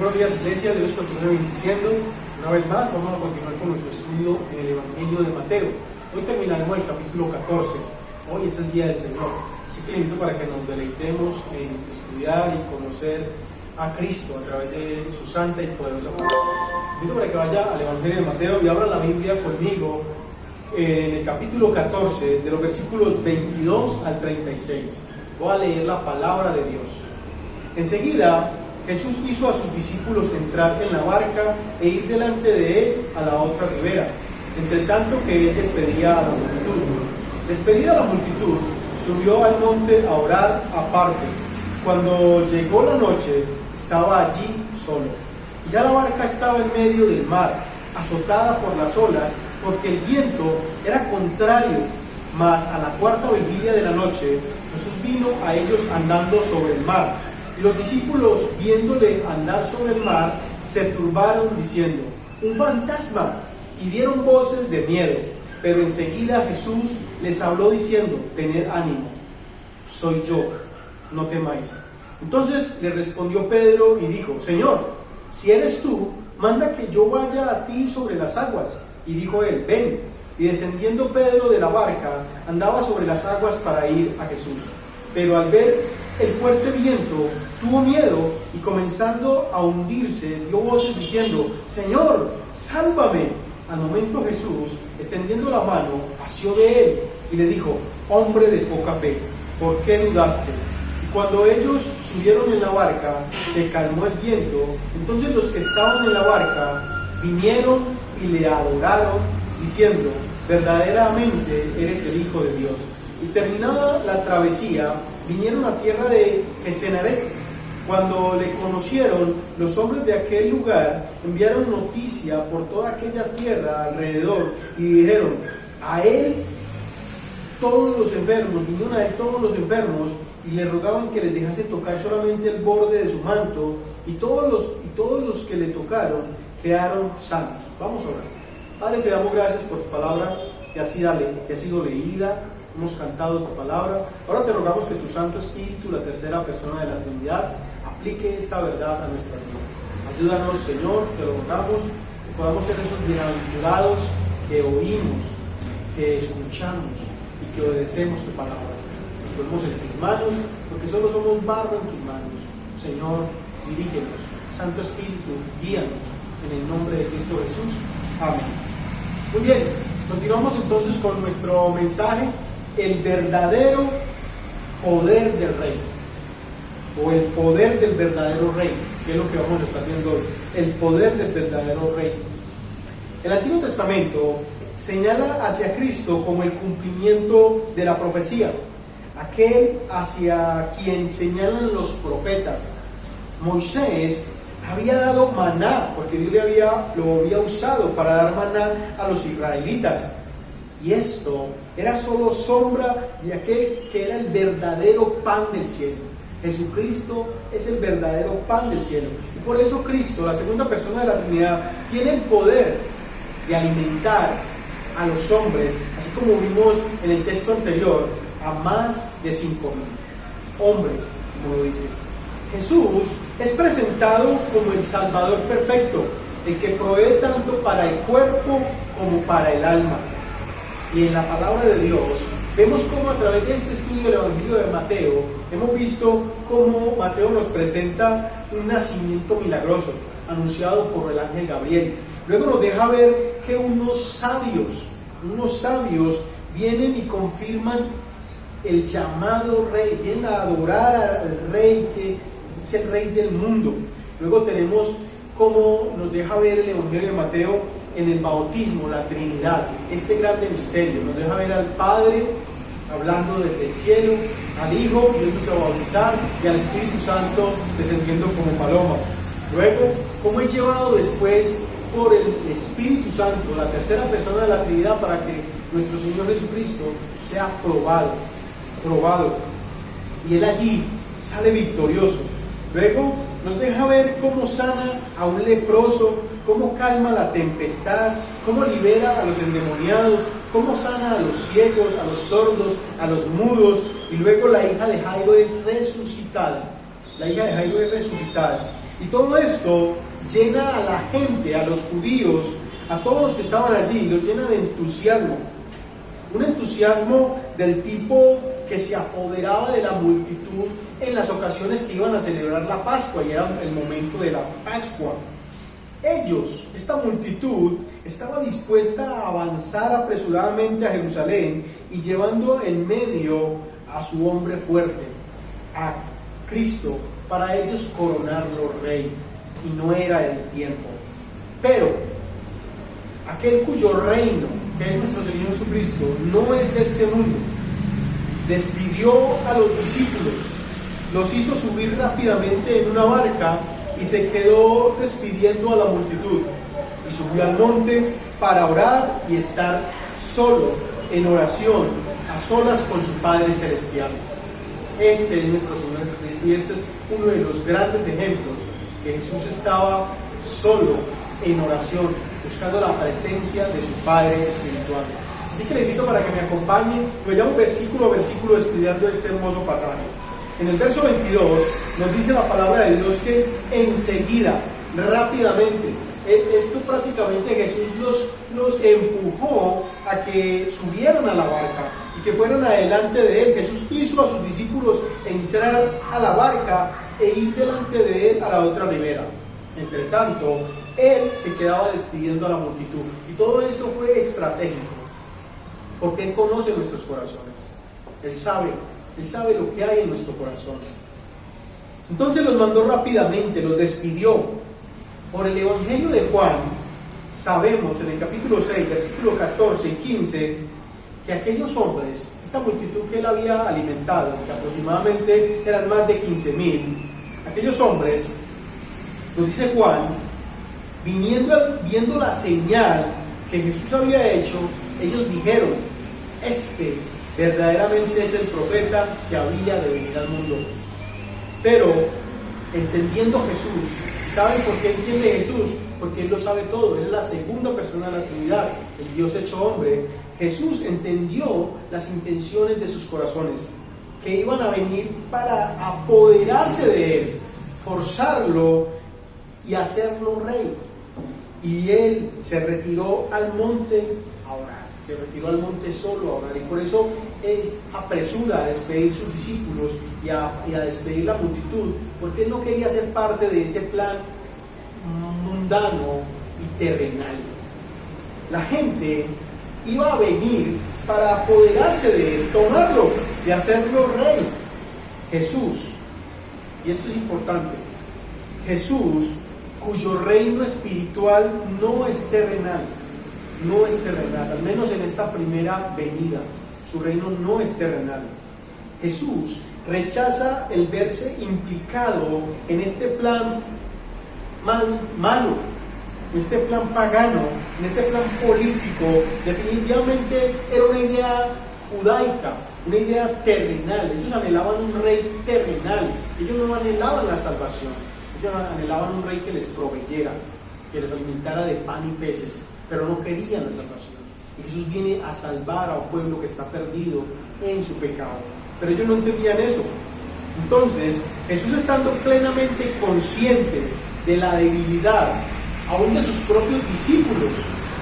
Buenos días, iglesia. Dios continúe bendiciendo. Una vez más vamos a continuar con nuestro estudio en el Evangelio de Mateo. Hoy terminaremos el capítulo 14. Hoy es el día del Señor, así que le invito para que nos deleitemos en estudiar y conocer a Cristo a través de su santa y poderosa palabra. Le invito para que vaya al Evangelio de Mateo y abra la Biblia conmigo en el capítulo 14, de los versículos 22 al 36. Voy a leer la palabra de Dios. Enseguida Jesús hizo a sus discípulos entrar en la barca e ir delante de él a la otra ribera, entre tanto que él despedía a la multitud. Despedida la multitud, subió al monte a orar aparte. Cuando llegó la noche, estaba allí solo. Y ya la barca estaba en medio del mar, azotada por las olas, porque el viento era contrario. Mas a la cuarta vigilia de la noche, Jesús vino a ellos andando sobre el mar. Y los discípulos, viéndole andar sobre el mar, se turbaron diciendo: ¡un fantasma! Y dieron voces de miedo. Pero enseguida Jesús les habló diciendo: tened ánimo, soy yo, no temáis. Entonces le respondió Pedro y dijo: Señor, si eres tú, manda que yo vaya a ti sobre las aguas. Y dijo él: ven. Y descendiendo Pedro de la barca, andaba sobre las aguas para ir a Jesús. Pero al ver el fuerte viento, tuvo miedo y comenzando a hundirse, dio voces diciendo: Señor, sálvame. Al momento Jesús, extendiendo la mano, asió de él y le dijo: hombre de poca fe, ¿por qué dudaste? Y cuando ellos subieron en la barca, se calmó el viento. Entonces los que estaban en la barca vinieron y le adoraron, diciendo: verdaderamente eres el Hijo de Dios. Y terminada la travesía, vinieron a tierra de Genesaret. Cuando le conocieron, los hombres de aquel lugar enviaron noticia por toda aquella tierra alrededor y dijeron: a él todos los enfermos, vinieron a él todos los enfermos y le rogaban que les dejase tocar solamente el borde de su manto, y todos los que le tocaron quedaron sanos. Vamos a orar. Padre, te damos gracias por tu palabra que ha sido leída. Hemos cantado tu palabra. Ahora te rogamos que tu Santo Espíritu, la tercera persona de la Trinidad, aplique esta verdad a nuestras vidas. Ayúdanos, Señor, te lo rogamos, que podamos ser esos bienaventurados que oímos, que escuchamos y que obedecemos tu palabra. Nos ponemos en tus manos, porque solo somos barro en tus manos. Señor, dirígenos. Santo Espíritu, guíanos. En el nombre de Cristo Jesús. Amén. Muy bien, continuamos entonces con nuestro mensaje: el verdadero poder del rey, o el poder del verdadero rey, que es lo que vamos a estar viendo hoy. El poder del verdadero rey. El Antiguo Testamento señala hacia Cristo como el cumplimiento de la profecía, aquel hacia quien señalan los profetas. Moisés había dado maná, porque Dios lo había usado para dar maná a los israelitas. Y esto era solo sombra de aquel que era el verdadero pan del cielo. Jesucristo es el verdadero pan del cielo. Y por eso Cristo, la segunda persona de la Trinidad, tiene el poder de alimentar a los hombres, así como vimos en el texto anterior, a más de 5,000 hombres, como lo dice. Jesús es presentado como el Salvador perfecto, el que provee tanto para el cuerpo como para el alma. Y en la palabra de Dios vemos cómo a través de este estudio del Evangelio de Mateo hemos visto cómo Mateo nos presenta un nacimiento milagroso anunciado por el ángel Gabriel. Luego nos deja ver que unos sabios vienen y confirman el llamado rey, vienen a adorar al rey que es el rey del mundo. Luego tenemos cómo nos deja ver el Evangelio de Mateo en el bautismo, la Trinidad, este grande misterio. Nos deja ver al Padre hablando desde el cielo, al Hijo yéndose a bautizar y al Espíritu Santo descendiendo como paloma. Luego, cómo es llevado después por el Espíritu Santo, la tercera persona de la Trinidad, para que nuestro Señor Jesucristo sea probado. Y Él allí sale victorioso. Luego nos deja ver cómo sana a un leproso, cómo calma la tempestad, cómo libera a los endemoniados, cómo sana a los ciegos, a los sordos, a los mudos. Y luego la hija de Jairo es resucitada. Y todo esto llena a la gente, a los judíos, a todos los que estaban allí, los llena de entusiasmo. Un entusiasmo del tipo que se apoderaba de la multitud en las ocasiones que iban a celebrar la Pascua, y era el momento de la Pascua. Ellos, esta multitud, estaba dispuesta a avanzar apresuradamente a Jerusalén y llevando en medio a su hombre fuerte, a Cristo, para ellos coronarlo rey, y no era el tiempo. Pero aquel cuyo reino, que es nuestro Señor Jesucristo, no es de este mundo, despidió a los discípulos, los hizo subir rápidamente en una barca y se quedó despidiendo a la multitud, y subió al monte para orar y estar solo en oración, a solas con su Padre Celestial. Este es nuestro Señor Jesucristo, y este es uno de los grandes ejemplos que Jesús estaba solo en oración, buscando la presencia de su Padre espiritual. Así que le invito para que me acompañe y vayamos versículo a versículo estudiando este hermoso pasaje. En el verso 22 nos dice la palabra de Dios que enseguida, rápidamente, esto prácticamente Jesús los empujó a que subieran a la barca y que fueran adelante de él. Jesús hizo a sus discípulos entrar a la barca e ir delante de él a la otra ribera. Entre tanto, él se quedaba despidiendo a la multitud, y todo esto fue estratégico, porque él conoce nuestros corazones. Él sabe lo que hay en nuestro corazón. Entonces los mandó rápidamente, los despidió. Por el Evangelio de Juan sabemos en el capítulo 6, versículo 14 y 15, que aquellos hombres, esta multitud que él había alimentado, que aproximadamente eran más de 15,000, aquellos hombres, nos dice Juan, viendo la señal que Jesús había hecho, ellos dijeron: este verdaderamente es el profeta que había de venir al mundo. Pero entendiendo Jesús, ¿saben por qué entiende Jesús? Porque él lo sabe todo. Él es la segunda persona de la Trinidad, el Dios hecho hombre. Jesús entendió las intenciones de sus corazones, que iban a venir para apoderarse de él, forzarlo y hacerlo rey. Y él se retiró al monte a orar, se retiró al monte solo a orar, y por eso él apresura a despedir sus discípulos y a despedir la multitud, porque él no quería ser parte de ese plan mundano y terrenal. La gente iba a venir para apoderarse de él, tomarlo y hacerlo rey. Jesús, y esto es importante, Jesús, cuyo reino espiritual no es terrenal, al menos en esta primera venida, su reino no es terrenal. Jesús rechaza el verse implicado en este plan malo, en este plan pagano, en este plan político. Definitivamente era una idea judaica, una idea terrenal. Ellos anhelaban un rey terrenal, ellos no anhelaban la salvación, ellos anhelaban un rey que les proveyera, que les alimentara de pan y peces, pero no querían la salvación. Y Jesús viene a salvar a un pueblo que está perdido en su pecado, pero ellos no entendían eso. Entonces Jesús, estando plenamente consciente de la debilidad aún de sus propios discípulos,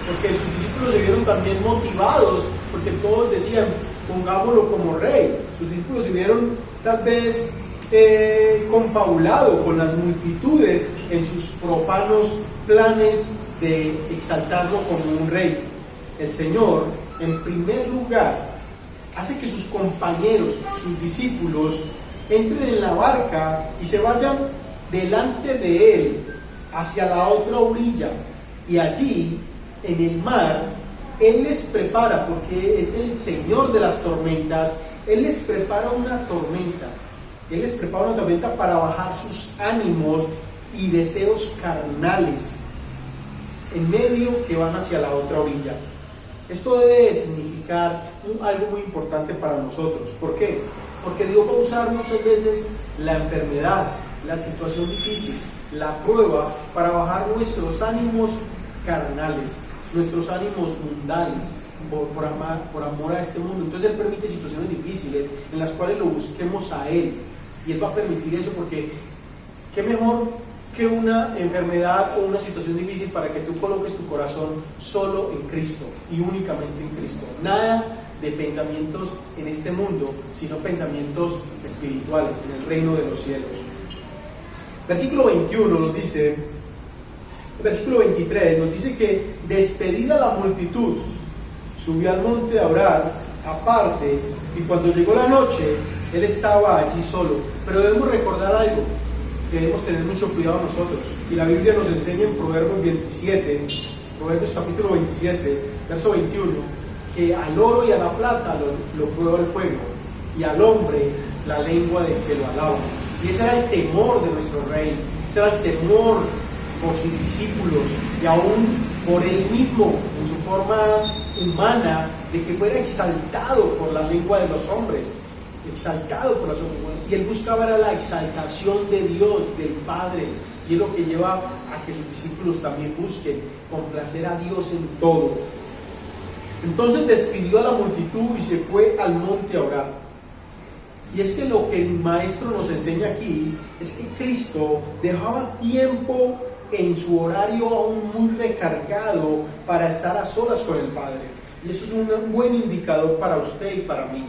porque sus discípulos se vieron también motivados, porque todos decían: pongámoslo como rey. Sus discípulos se vieron tal vez confabulados con las multitudes en sus profanos planes de exaltarlo como un rey. El Señor, en primer lugar, hace que sus compañeros, sus discípulos, entren en la barca y se vayan delante de él hacia la otra orilla, y allí en el mar él les prepara, porque es el Señor de las tormentas, él les prepara una tormenta para bajar sus ánimos y deseos carnales en medio que van hacia la otra orilla. Esto debe significar algo muy importante para nosotros. ¿Por qué? Porque Dios va a usar muchas veces la enfermedad, la situación difícil, la prueba, para bajar nuestros ánimos carnales, nuestros ánimos mundanos, por amor a este mundo. Entonces Él permite situaciones difíciles en las cuales lo busquemos a Él, y Él va a permitir eso, porque qué mejor que una enfermedad o una situación difícil para que tú coloques tu corazón solo en Cristo y únicamente en Cristo. Nada de pensamientos en este mundo, sino pensamientos espirituales en el reino de los cielos. Versículo 21 nos dice, versículo 23 nos dice que despedida la multitud, subió al monte a orar aparte, y cuando llegó la noche, él estaba allí solo. Pero debemos recordar algo, que debemos tener mucho cuidado nosotros, y la Biblia nos enseña en Proverbios 27, Proverbios capítulo 27, verso 21, que al oro y a la plata lo prueba el fuego, y al hombre la lengua de que lo alaba. Y ese era el temor de nuestro rey, ese era el temor por sus discípulos y aún por él mismo en su forma humana, de que fuera exaltado por la lengua de los hombres, exaltado por las hombres. Y él buscaba era la exaltación de Dios, del Padre, y es lo que lleva a que sus discípulos también busquen complacer a Dios en todo. Entonces despidió a la multitud y se fue al monte a orar. Y es que lo que el maestro nos enseña aquí es que Cristo dejaba tiempo en su horario aún muy recargado para estar a solas con el Padre. Y eso es un buen indicador para usted y para mí.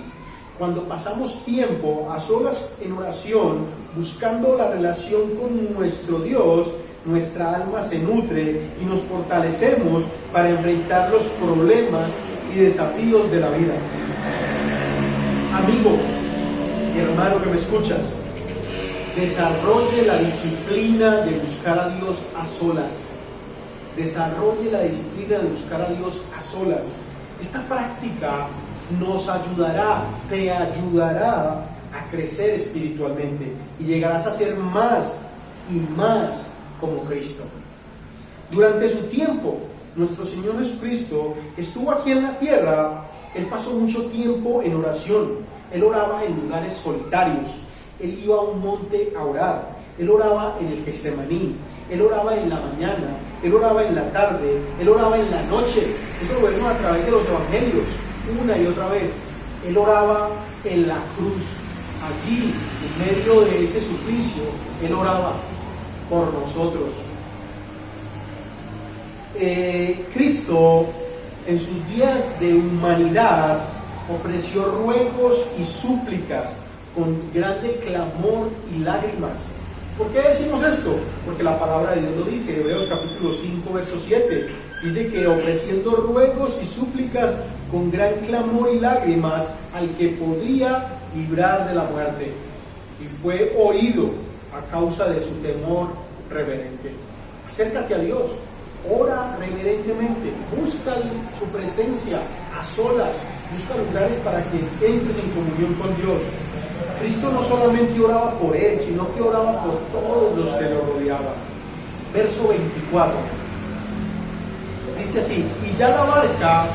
Cuando pasamos tiempo a solas en oración, buscando la relación con nuestro Dios, nuestra alma se nutre y nos fortalecemos para enfrentar los problemas y desafíos de la vida. Amigo, hermano que me escuchas, desarrolle la disciplina de buscar a Dios a solas. Desarrolle la disciplina de buscar a Dios a solas. Esta práctica nos ayudará, te ayudará a crecer espiritualmente y llegarás a ser más y más como Cristo. Durante su tiempo, nuestro Señor Jesucristo estuvo aquí en la tierra. Él pasó mucho tiempo en oración. Él oraba en lugares solitarios. Él iba a un monte a orar. Él oraba en el Getsemaní. Él oraba en la mañana. Él oraba en la tarde. Él oraba en la noche. Eso lo vemos a través de los evangelios, una y otra vez. Él oraba en la cruz. Allí, en medio de ese suplicio, Él oraba por nosotros. Cristo, en sus días de humanidad, ofreció ruegos y súplicas con grande clamor y lágrimas. ¿Por qué decimos esto? Porque la palabra de Dios lo dice. Hebreos capítulo 5, verso 7. Dice que ofreciendo ruegos y súplicas con gran clamor y lágrimas al que podía librar de la muerte. Y fue oído a causa de su temor reverente. Acércate a Dios. Ora reverentemente. Busca su presencia a solas. Busca lugares para que entres en comunión con Dios. Cristo no solamente oraba por él, sino que oraba por todos los que lo rodeaban. Verso 24. Dice así: y ya la barca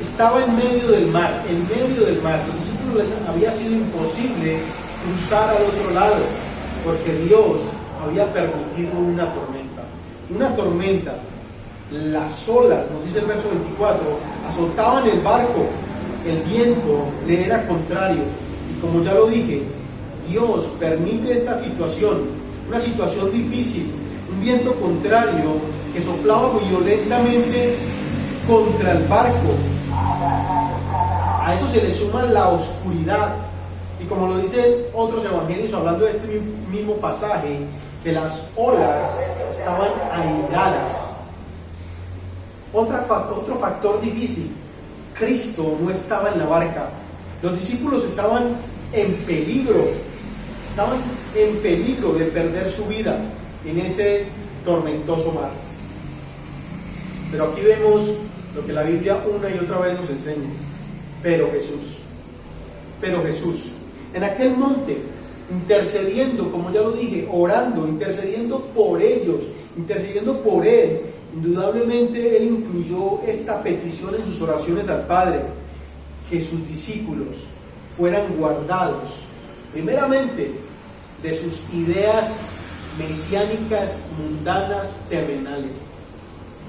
estaba en medio del mar, en medio del mar. Los discípulos les había sido imposible cruzar al otro lado, porque Dios había permitido una tormenta. Una tormenta. Las olas, nos dice el verso 24, azotaban el barco. El viento le era contrario. Y como ya lo dije, Dios permite esta situación, una situación difícil, un viento contrario que soplaba violentamente contra el barco. A eso se le suma la oscuridad. Y como lo dicen otros evangelios hablando de este mismo pasaje, que las olas estaban airadas. Otro factor difícil: Cristo no estaba en la barca. Los discípulos estaban en peligro de perder su vida en ese tormentoso mar. Pero aquí vemos lo que la Biblia una y otra vez nos enseña. Pero Jesús, en aquel monte, intercediendo, como ya lo dije, orando, intercediendo por ellos, intercediendo por Él, indudablemente Él incluyó esta petición en sus oraciones al Padre: que sus discípulos fueran guardados, primeramente, de sus ideas mesiánicas, mundanas, terrenales.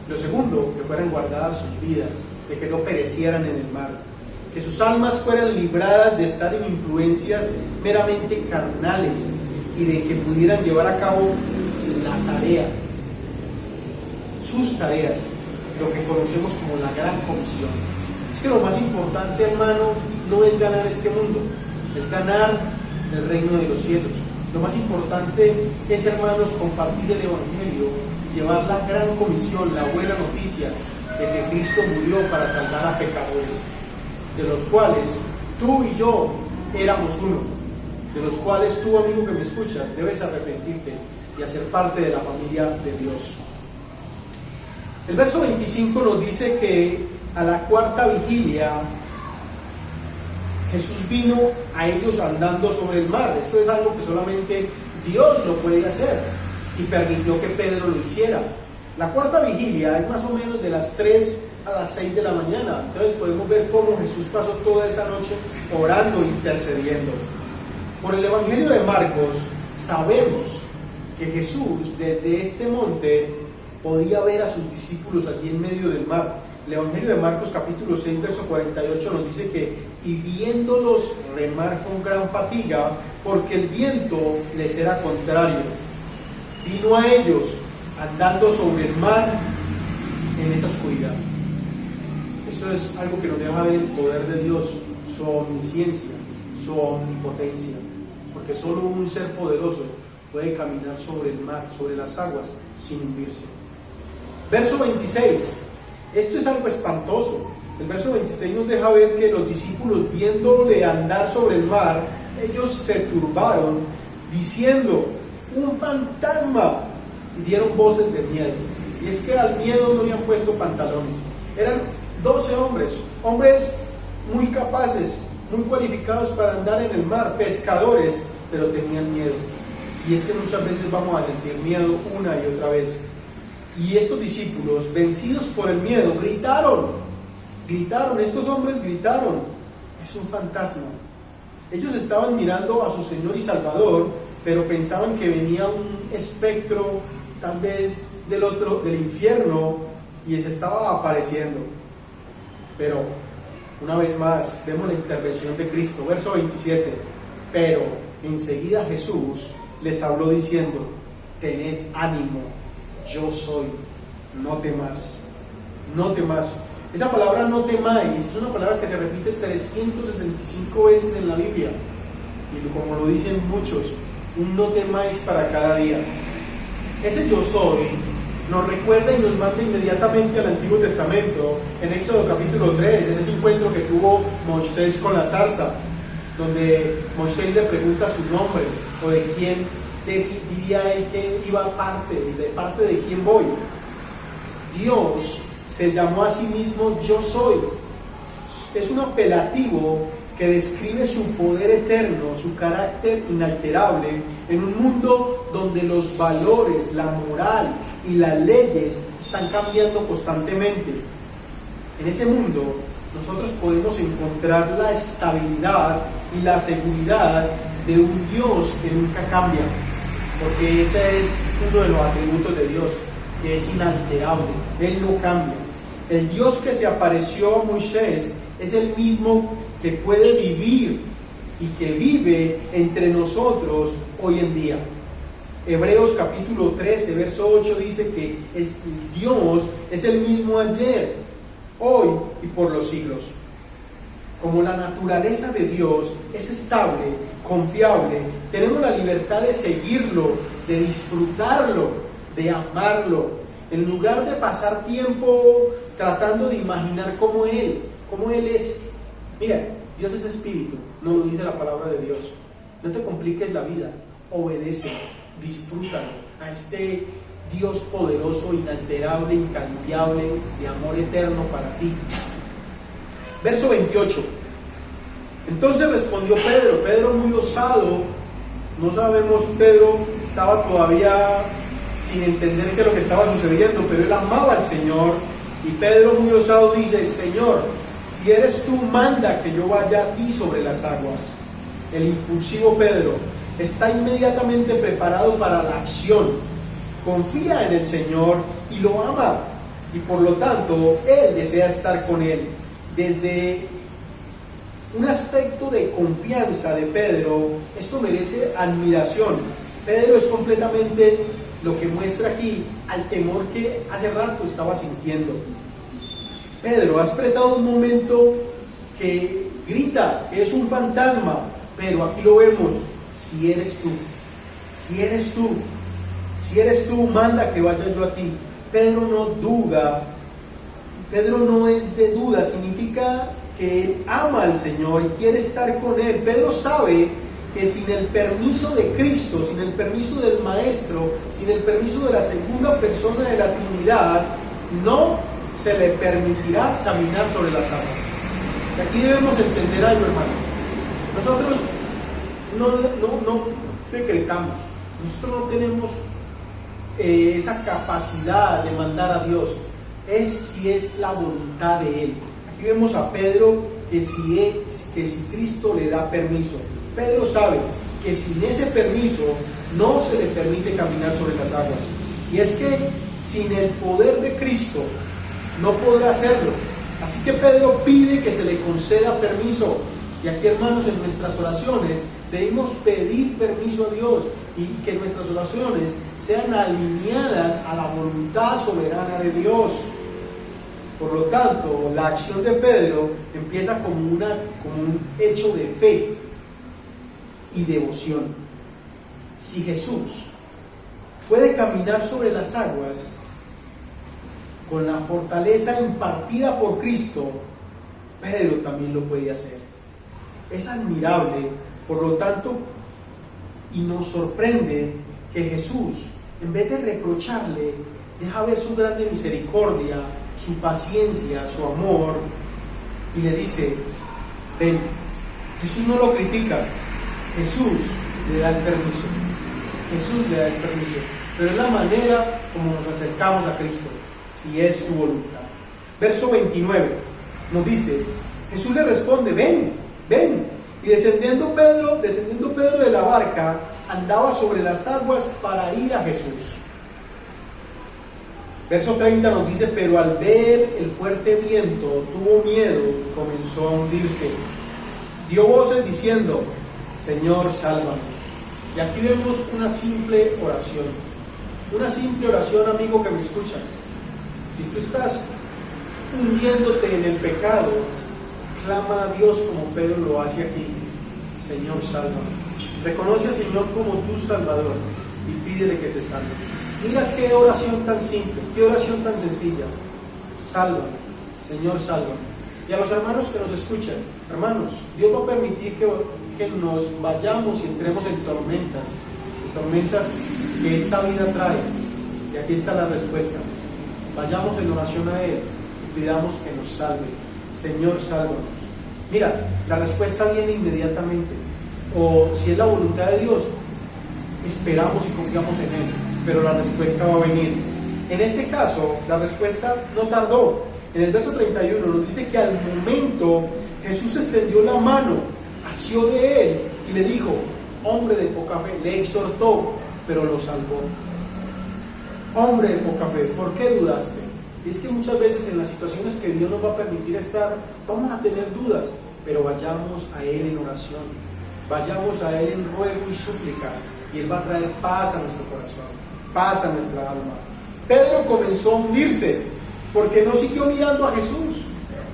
Lo segundo, que fueran guardadas sus vidas, de que no perecieran en el mar, que sus almas fueran libradas de estar en influencias meramente carnales y de que pudieran llevar a cabo tarea, sus tareas, lo que conocemos como la gran comisión. Es que lo más importante, hermano, no es ganar este mundo, es ganar el reino de los cielos. Lo más importante es, hermanos, compartir el Evangelio, llevar la gran comisión, la buena noticia de que Cristo murió para salvar a pecadores, de los cuales tú y yo éramos uno, de los cuales tú, amigo que me escuchas, debes arrepentirte y hacer parte de la familia de Dios. El verso 25 nos dice que a la cuarta vigilia Jesús vino a ellos andando sobre el mar. Esto es algo que solamente Dios lo puede hacer y permitió que Pedro lo hiciera. La cuarta vigilia es más o menos de las 3 a las 6 de la mañana. Entonces podemos ver cómo Jesús pasó toda esa noche orando e intercediendo. Por el Evangelio de Marcos sabemos que Jesús desde este monte podía ver a sus discípulos allí en medio del mar. El Evangelio de Marcos capítulo 6 verso 48 nos dice que y viéndolos remar con gran fatiga porque el viento les era contrario, vino a ellos andando sobre el mar en esa oscuridad. Esto es algo que nos deja ver el poder de Dios, su omnisciencia, su omnipotencia, porque solo un ser poderoso puede caminar sobre el mar, sobre las aguas, sin hundirse. Verso 26, esto es algo espantoso. El verso 26 nos deja ver que los discípulos, viéndole andar sobre el mar, ellos se turbaron, diciendo, un fantasma, y dieron voces de miedo. Y es que al miedo no le han puesto pantalones. Eran 12 hombres muy capaces, muy cualificados para andar en el mar, pescadores, pero tenían miedo. Y es que muchas veces vamos a sentir miedo una y otra vez. Y estos discípulos, vencidos por el miedo, gritaron, estos hombres gritaron, es un fantasma. Ellos estaban mirando a su Señor y Salvador, pero pensaban que venía un espectro, tal vez del infierno, y se estaba apareciendo. Pero, una vez más, vemos la intervención de Cristo, verso 27, pero enseguida Jesús les habló diciendo, tened ánimo, yo soy, no temas, no temas. Esa palabra no temáis es una palabra que se repite 365 veces en la Biblia, y como lo dicen muchos, un no temáis para cada día. Ese yo soy nos recuerda y nos manda inmediatamente al Antiguo Testamento, en Éxodo capítulo 3, en ese encuentro que tuvo Moisés con la zarza, donde Moisés le pregunta su nombre, o de quién diría él que iba de parte de quién voy. Dios se llamó a sí mismo yo soy. Es un apelativo que describe su poder eterno, su carácter inalterable, en un mundo donde los valores, la moral y las leyes están cambiando constantemente. En ese mundo nosotros podemos encontrar la estabilidad y la seguridad de un Dios que nunca cambia, porque ese es uno de los atributos de Dios, que es inalterable, Él no cambia. El Dios que se apareció a Moisés es el mismo que puede vivir y que vive entre nosotros hoy en día. Hebreos capítulo 13, verso 8 dice que Dios es el mismo ayer, hoy y por los siglos. Como la naturaleza de Dios es estable, confiable, tenemos la libertad de seguirlo, de disfrutarlo, de amarlo, en lugar de pasar tiempo tratando de imaginar cómo Él es. Mira, Dios es espíritu, no lo dice la palabra de Dios. No te compliques la vida, obedece, disfrútalo a este Dios poderoso, inalterable, incambiable, de amor eterno para ti. Verso 28. Entonces respondió Pedro muy osado. No sabemos, Pedro estaba todavía sin entender qué es lo que estaba sucediendo, pero él amaba al Señor. Y Pedro muy osado dice, Señor, si eres tú, manda que yo vaya a ti sobre las aguas. El impulsivo Pedro está inmediatamente preparado para la acción, confía en el Señor y lo ama, y por lo tanto Él desea estar con Él. Desde un aspecto de confianza de Pedro, esto merece admiración. Pedro es completamente lo que muestra aquí al temor que hace rato estaba sintiendo. Pedro ha expresado un momento que grita que es un fantasma, pero aquí lo vemos: si eres tú, si eres tú, si eres tú, manda que vaya yo a ti. Pedro no duda, Pedro no es de duda, significa que él ama al Señor y quiere estar con Él. Pedro sabe que sin el permiso de Cristo, sin el permiso del Maestro, sin el permiso de la segunda persona de la Trinidad, no se le permitirá caminar sobre las aguas. Y aquí debemos entender algo, hermano. Nosotros no decretamos, nosotros no tenemos esa capacidad de mandar a Dios. Es si es la voluntad de Él. Aquí vemos a Pedro que si Cristo le da permiso, Pedro sabe que sin ese permiso no se le permite caminar sobre las aguas. Y es que sin el poder de Cristo no podrá hacerlo. Así que Pedro pide que se le conceda permiso. Y aquí, hermanos, en nuestras oraciones debemos pedir permiso a Dios y que nuestras oraciones sean alineadas a la voluntad soberana de Dios. Por lo tanto, la acción de Pedro empieza como un hecho de fe y devoción. Si Jesús puede caminar sobre las aguas con la fortaleza impartida por Cristo, Pedro también lo puede hacer. Es admirable, por lo tanto, y nos sorprende que Jesús, en vez de reprocharle, deja ver su grande misericordia, su paciencia, su amor, y le dice: ven. Jesús no lo critica, Jesús le da el permiso. Jesús le da el permiso, pero es la manera como nos acercamos a Cristo, si es tu voluntad. Verso 29 nos dice: Jesús le responde: ven, ven. Y descendiendo Pedro de la barca, andaba sobre las aguas para ir a Jesús. Verso 30 nos dice: pero al ver el fuerte viento, tuvo miedo y comenzó a hundirse. Dio voces diciendo: Señor, sálvame. Y aquí vemos una simple oración. Una simple oración, amigo que me escuchas. Si tú estás hundiéndote en el pecado, clama a Dios como Pedro lo hace aquí: Señor, sálvame. Reconoce al Señor como tu Salvador y pídele que te salve. Mira qué oración tan simple, qué oración tan sencilla. Sálvame, Señor, sálvame. Y a los hermanos que nos escuchan, hermanos, Dios va a permitir que nos vayamos y entremos en tormentas que esta vida trae. Y aquí está la respuesta. Vayamos en oración a Él y pidamos que nos salve. Señor, sálvanos. Mira, la respuesta viene inmediatamente. O si es la voluntad de Dios, esperamos y confiamos en Él, pero la respuesta va a venir. En este caso, la respuesta no tardó. En el verso 31 nos dice que al momento Jesús extendió la mano, asió de él y le dijo: hombre de poca fe. Le exhortó, pero lo salvó. Hombre de poca fe, ¿por qué dudaste? Y es que muchas veces en las situaciones que Dios nos va a permitir estar, vamos a tener dudas, pero vayamos a Él en oración, vayamos a Él en ruego y súplicas, y Él va a traer paz a nuestro corazón, paz a nuestra alma. Pedro comenzó a hundirse porque no siguió mirando a Jesús.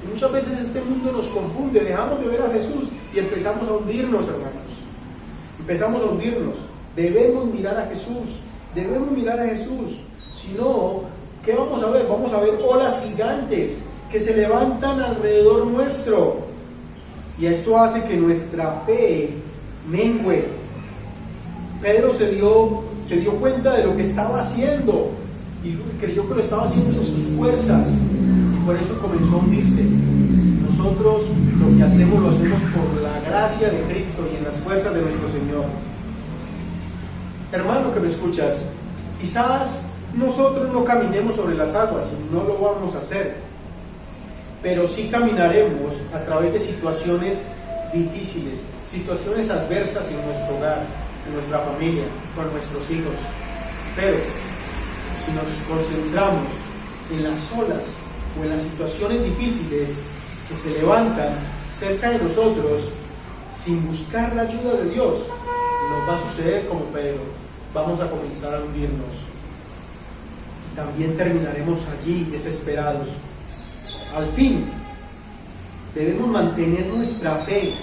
Y muchas veces este mundo nos confunde, dejamos de ver a Jesús y empezamos a hundirnos, hermanos. Empezamos a hundirnos. Debemos mirar a Jesús, debemos mirar a Jesús. Si no, ¿qué vamos a ver? Vamos a ver olas gigantes que se levantan alrededor nuestro. Y esto hace que nuestra fe mengüe. Pedro se dio cuenta de lo que estaba haciendo y creyó que lo estaba haciendo en sus fuerzas, y por eso comenzó a hundirse. Nosotros lo que hacemos lo hacemos por la gracia de Cristo y en las fuerzas de nuestro Señor. Hermano que me escuchas, quizás nosotros no caminemos sobre las aguas y no lo vamos a hacer, pero sí caminaremos a través de situaciones difíciles, situaciones adversas en nuestro hogar, en nuestra familia, con nuestros hijos. Pero si nos concentramos en las olas o en las situaciones difíciles que se levantan cerca de nosotros, sin buscar la ayuda de Dios, nos va a suceder como Pedro: vamos a comenzar a hundirnos. también terminaremos allí desesperados. Al fin, debemos mantener nuestra fe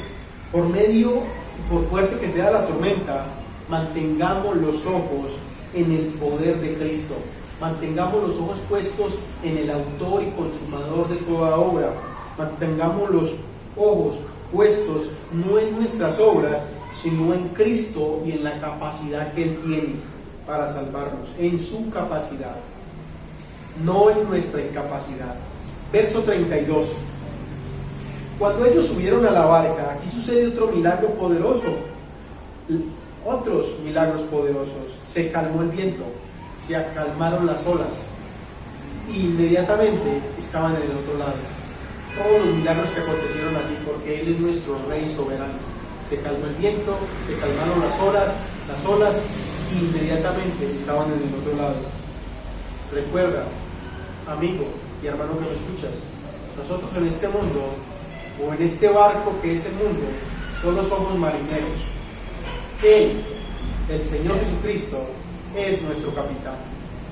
por medio, por fuerte que sea la tormenta, mantengamos los ojos en el poder de Cristo. Mantengamos los ojos puestos en el autor y consumador de toda obra. Mantengamos los ojos puestos no en nuestras obras, sino en Cristo y en la capacidad que Él tiene para salvarnos, en su capacidad, no en nuestra incapacidad. Verso 32. Cuando ellos subieron a la barca, aquí sucede otro milagro poderoso, otros milagros poderosos. Se calmó el viento, se acalmaron las olas, e inmediatamente estaban en el otro lado. Todos los milagros que acontecieron allí, porque Él es nuestro Rey soberano. Se calmó el viento, se calmaron las olas, e inmediatamente estaban en el otro lado. Recuerda, amigo y hermano que me escuchas, nosotros en este mundo, o en este barco que es el mundo, solo somos marineros. Él, el Señor Jesucristo, es nuestro capitán.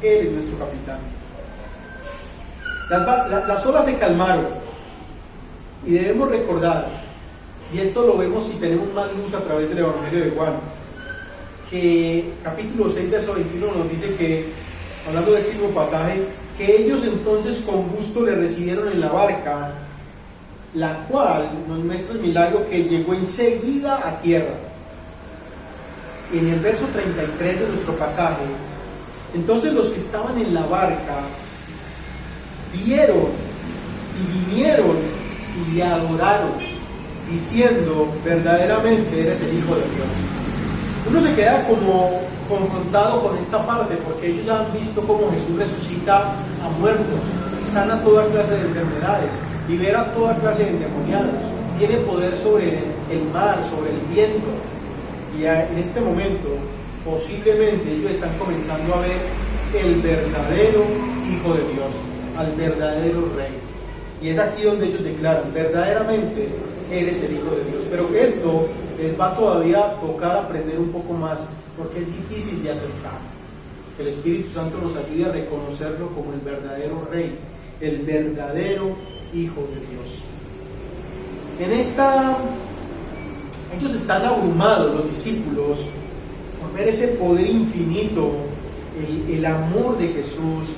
Él es nuestro capitán. Las olas se calmaron, y debemos recordar, y esto lo vemos si tenemos más luz a través del Evangelio de Juan, que capítulo 6, verso 21 nos dice que, hablando de este mismo pasaje, que ellos entonces con gusto le recibieron en la barca, la cual nos muestra el milagro que llegó enseguida a tierra. En el verso 33 de nuestro pasaje, entonces los que estaban en la barca vieron y vinieron y le adoraron, diciendo: verdaderamente eres el Hijo de Dios. Uno se queda como confrontado con esta parte, porque ellos ya han visto cómo Jesús resucita a muertos, sana toda clase de enfermedades, libera toda clase de endemoniados, tiene poder sobre el mar, sobre el viento. Y en este momento, posiblemente ellos están comenzando a ver el verdadero Hijo de Dios, al verdadero Rey. Y es aquí donde ellos declaran: verdaderamente eres el Hijo de Dios. Pero que esto les va todavía a tocar aprender un poco más, porque es difícil de aceptar. Que el Espíritu Santo nos ayude a reconocerlo como el verdadero Rey, el verdadero Hijo de Dios. Ellos están abrumados, los discípulos, por ver ese poder infinito, el amor de Jesús,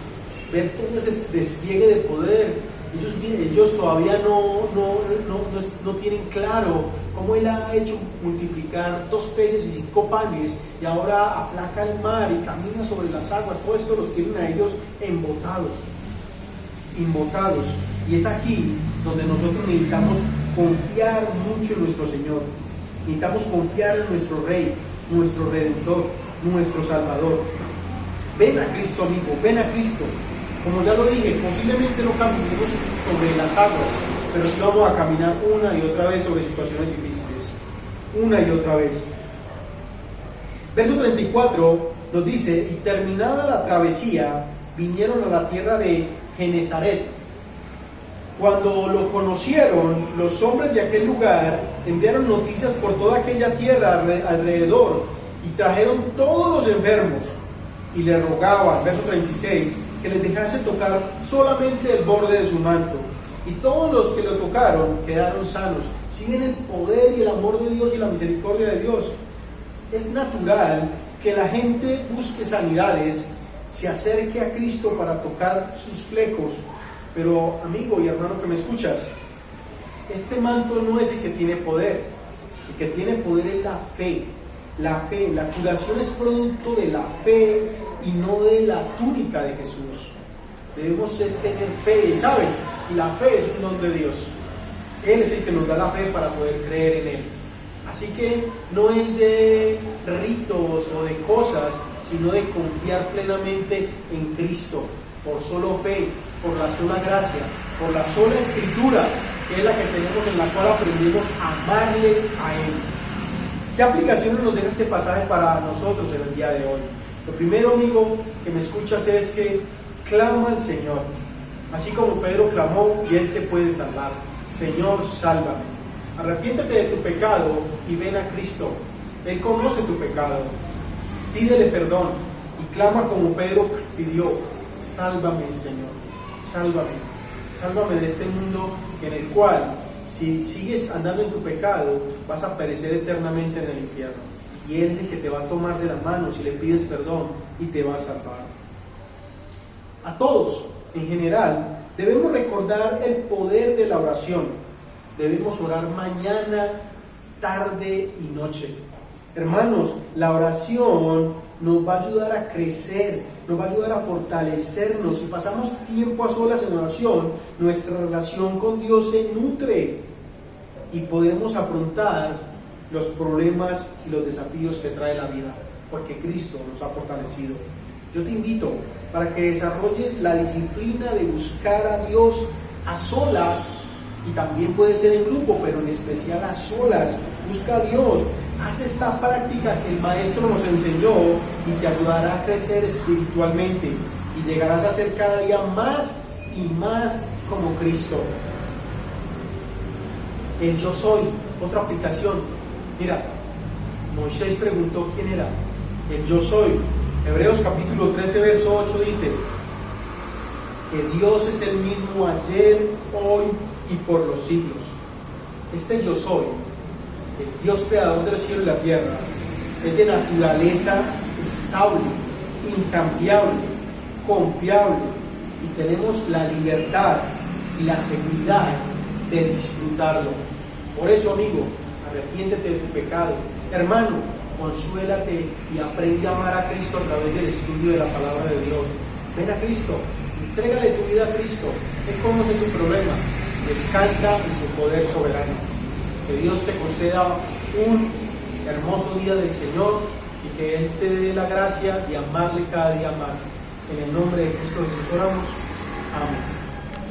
ver todo ese despliegue de poder. Ellos todavía no tienen claro cómo Él ha hecho multiplicar 2 peces y 5 panes, y ahora aplaca el mar y camina sobre las aguas. Todo esto los tienen a ellos embotados. Y es aquí donde nosotros necesitamos confiar mucho en nuestro Señor. Necesitamos confiar en nuestro Rey, nuestro Redentor, nuestro Salvador. Ven a Cristo, amigo, ven a Cristo. Como ya lo dije, posiblemente no caminemos sobre las aguas, pero sí vamos a caminar una y otra vez sobre situaciones difíciles. Una y otra vez. Verso 34 nos dice: y terminada la travesía, vinieron a la tierra de Genesaret. Cuando lo conocieron, los hombres de aquel lugar enviaron noticias por toda aquella tierra alrededor, y trajeron todos los enfermos, y le rogaban, verso 36, que les dejase tocar solamente el borde de su manto. Y todos los que lo tocaron quedaron sanos. Si ven el poder y el amor de Dios y la misericordia de Dios, es natural que la gente busque sanidades, se acerque a Cristo para tocar sus flecos. Pero, amigo y hermano que me escuchas, este manto no es el que tiene poder. El que tiene poder es la fe. La curación es producto de la fe y no de la túnica de Jesús. Debemos tener fe, ¿saben? Y la fe es un don de Dios. Él es el que nos da la fe para poder creer en Él. Así que no es de ritos o de cosas, sino de confiar plenamente en Cristo, por solo fe, por la sola gracia, por la sola Escritura, que es la que tenemos, en la cual aprendemos a amarle a Él. ¿Qué aplicaciones nos deja este pasaje para nosotros en el día de hoy? Lo primero, amigo, que me escuchas es que clama al Señor, así como Pedro clamó, y Él te puede salvar. Señor, sálvame. Arrepiéntete de tu pecado y ven a Cristo. Él conoce tu pecado. Pídele perdón y clama como Pedro pidió: sálvame, Señor, sálvame, sálvame de este mundo en el cual, si sigues andando en tu pecado, vas a perecer eternamente en el infierno. Y Él es el que te va a tomar de la mano si le pides perdón y te va a salvar. A todos, en general, debemos recordar el poder de la oración. Debemos orar mañana, tarde y noche. Hermanos, la oración nos va a ayudar a crecer, nos va a ayudar a fortalecernos. Si pasamos tiempo a solas en oración, nuestra relación con Dios se nutre y podemos afrontar los problemas y los desafíos que trae la vida, porque Cristo nos ha fortalecido. Yo te invito para que desarrolles la disciplina de buscar a Dios a solas, y también puede ser en grupo, pero en especial a solas. Busca a Dios, haz esta práctica que el Maestro nos enseñó y te ayudará a crecer espiritualmente y llegarás a ser cada día más y más como Cristo. El yo soy, otra aplicación. Mira, Moisés preguntó quién era. El yo soy. Hebreos capítulo 13, verso 8 dice que Dios es el mismo ayer, hoy y por los siglos. Este yo soy, el Dios creador del cielo y la tierra, es de naturaleza estable, incambiable, confiable, y tenemos la libertad y la seguridad de disfrutarlo. Por eso, amigo, arrepiéntete de tu pecado. Hermano, consuélate y aprende a amar a Cristo a través del estudio de la palabra de Dios. Ven a Cristo, entrégale tu vida a Cristo. Él conoce tu problema, descansa en su poder soberano. Que Dios te conceda un hermoso día del Señor y que Él te dé la gracia de amarle cada día más. En el nombre de Cristo Jesús oramos.